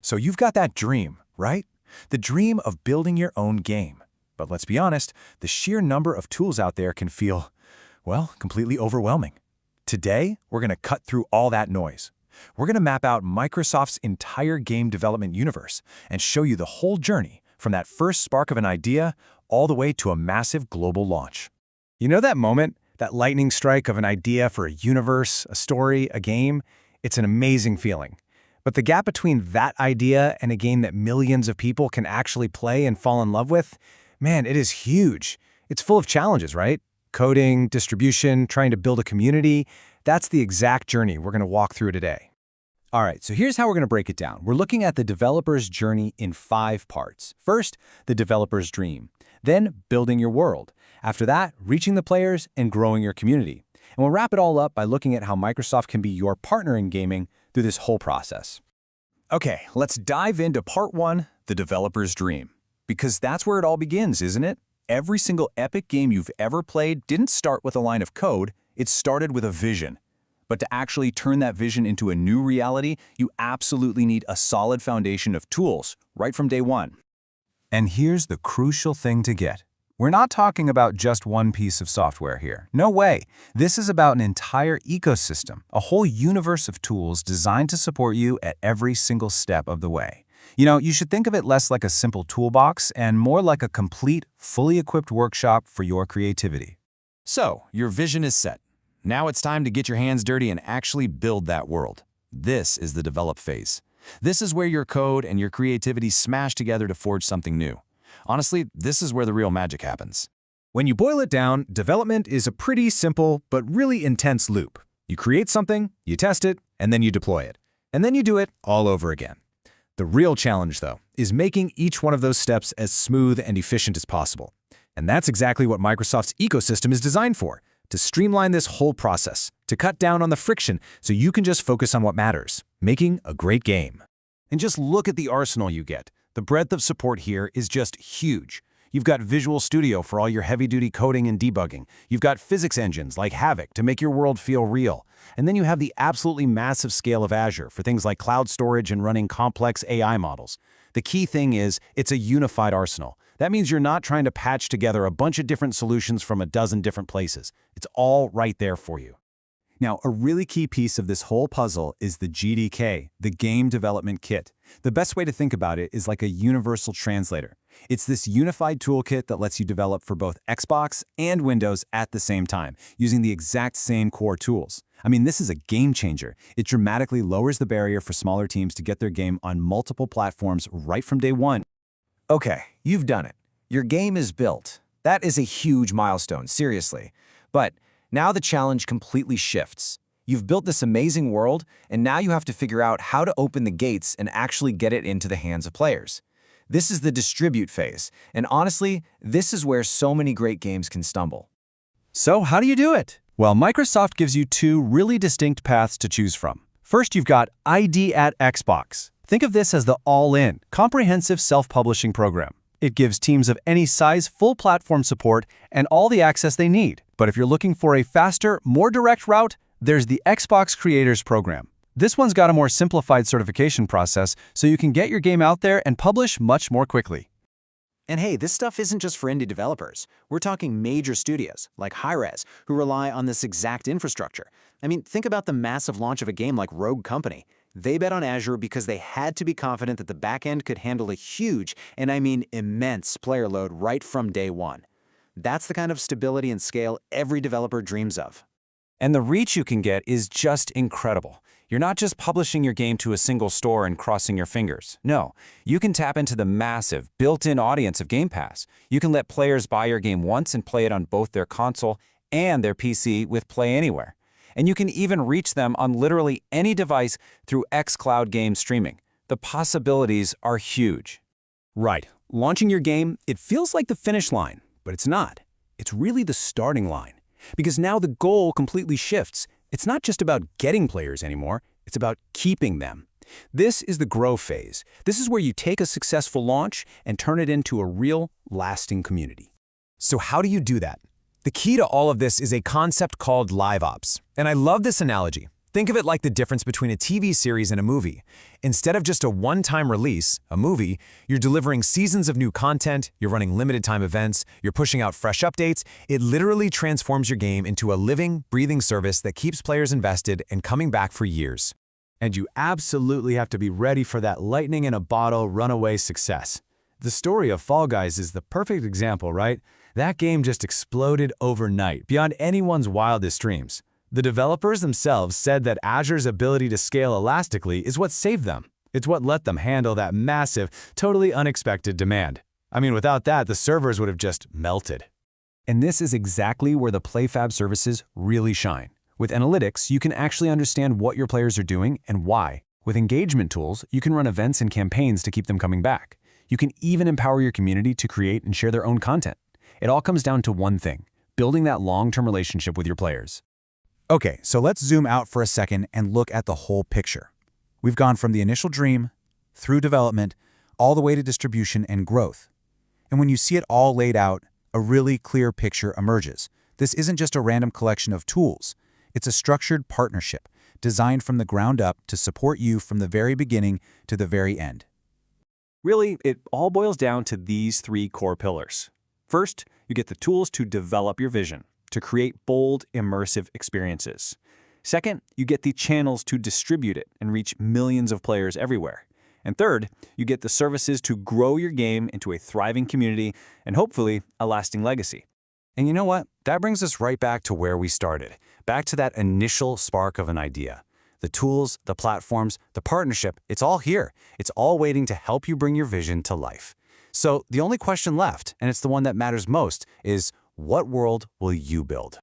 So you've got that dream, right? The dream of building your own game. But let's be honest, the sheer number of tools out there can feel, well, completely overwhelming. Today, we're going to cut through all that noise. We're going to map out Microsoft's entire game development universe and show you the whole journey from that first spark of an idea all the way to a massive global launch. You know that moment, that lightning strike of an idea for a universe, a story, a game? It's an amazing feeling. But the gap between that idea and a game that millions of people can actually play and fall in love with, man, it is huge. It's full of challenges, right? Coding, distribution, trying to build a community. That's the exact journey we're going to walk through today. All right, so here's how we're going to break it down. We're looking at the developer's journey in 5 parts. First, the developer's dream. Then, building your world. After that, reaching the players and growing your community. And we'll wrap it all up by looking at how Microsoft can be your partner in gaming through this whole process. Okay, let's dive into part 1, the developer's dream. Because that's where it all begins, isn't it? Every single epic game you've ever played didn't start with a line of code, it started with a vision. But to actually turn that vision into a new reality, you absolutely need a solid foundation of tools, right from day one. And here's the crucial thing to get. We're not talking about just one piece of software here. No way. This is about an entire ecosystem, a whole universe of tools designed to support you at every single step of the way. You know, you should think of it less like a simple toolbox and more like a complete, fully equipped workshop for your creativity. So, your vision is set. Now it's time to get your hands dirty and actually build that world. This is the develop phase. This is where your code and your creativity smash together to forge something new. Honestly, this is where the real magic happens. When you boil it down, development is a pretty simple but really intense loop. You create something, you test it, and then you deploy it. And then you do it all over again. The real challenge, though, is making each one of those steps as smooth and efficient as possible. And that's exactly what Microsoft's ecosystem is designed for, to streamline this whole process, to cut down on the friction so you can just focus on what matters, making a great game. And just look at the arsenal you get. The breadth of support here is just huge. You've got Visual Studio for all your heavy-duty coding and debugging. You've got physics engines like Havok to make your world feel real. And then you have the absolutely massive scale of Azure for things like cloud storage and running complex AI models. The key thing is, it's a unified arsenal. That means you're not trying to patch together a bunch of different solutions from a dozen different places. It's all right there for you. Now, a really key piece of this whole puzzle is the GDK, the Game Development Kit. The best way to think about it is like a universal translator. It's this unified toolkit that lets you develop for both Xbox and Windows at the same time, using the exact same core tools. I mean, this is a game changer. It dramatically lowers the barrier for smaller teams to get their game on multiple platforms right from day one. Okay, you've done it. Your game is built. That is a huge milestone, seriously. But now the challenge completely shifts. You've built this amazing world, and now you have to figure out how to open the gates and actually get it into the hands of players. This is the distribute phase, and honestly, this is where so many great games can stumble. So how do you do it? Well, Microsoft gives you 2 really distinct paths to choose from. First, you've got ID at Xbox. Think of this as the all-in, comprehensive self-publishing program. It gives teams of any size full platform support and all the access they need. But if you're looking for a faster, more direct route, there's the Xbox Creators Program. This one's got a more simplified certification process, so you can get your game out there and publish much more quickly. And hey, this stuff isn't just for indie developers. We're talking major studios, like Hi-Rez, who rely on this exact infrastructure. I mean, think about the massive launch of a game like Rogue Company. They bet on Azure because they had to be confident that the backend could handle a huge, and I mean immense, player load right from day one. That's the kind of stability and scale every developer dreams of. And the reach you can get is just incredible. You're not just publishing your game to a single store and crossing your fingers. No, you can tap into the massive, built-in audience of Game Pass. You can let players buy your game once and play it on both their console and their PC with Play Anywhere. And you can even reach them on literally any device through xCloud game streaming. The possibilities are huge. Right. Launching your game, it feels like the finish line, but it's not. It's really the starting line. Because now the goal completely shifts. It's not just about getting players anymore, it's about keeping them. This is the grow phase. This is where you take a successful launch and turn it into a real, lasting community. So how do you do that? The key to all of this is a concept called LiveOps. And I love this analogy. Think of it like the difference between a TV series and a movie. Instead of just a one-time release, a movie, you're delivering seasons of new content, you're running limited-time events, you're pushing out fresh updates. It literally transforms your game into a living, breathing service that keeps players invested and coming back for years. And you absolutely have to be ready for that lightning-in-a-bottle runaway success. The story of Fall Guys is the perfect example, right? That game just exploded overnight, beyond anyone's wildest dreams. The developers themselves said that Azure's ability to scale elastically is what saved them. It's what let them handle that massive, totally unexpected demand. I mean, without that, the servers would have just melted. And this is exactly where the PlayFab services really shine. With analytics, you can actually understand what your players are doing and why. With engagement tools, you can run events and campaigns to keep them coming back. You can even empower your community to create and share their own content. It all comes down to one thing: building that long-term relationship with your players. Okay, so let's zoom out for a second and look at the whole picture. We've gone from the initial dream, through development, all the way to distribution and growth. And when you see it all laid out, a really clear picture emerges. This isn't just a random collection of tools. It's a structured partnership, designed from the ground up to support you from the very beginning to the very end. Really, it all boils down to these three core pillars. First, you get the tools to develop your vision, to create bold, immersive experiences. Second, you get the channels to distribute it and reach millions of players everywhere. And third, you get the services to grow your game into a thriving community and hopefully a lasting legacy. And you know what? That brings us right back to where we started, back to that initial spark of an idea. The tools, the platforms, the partnership, it's all here. It's all waiting to help you bring your vision to life. So the only question left, and it's the one that matters most, is what world will you build?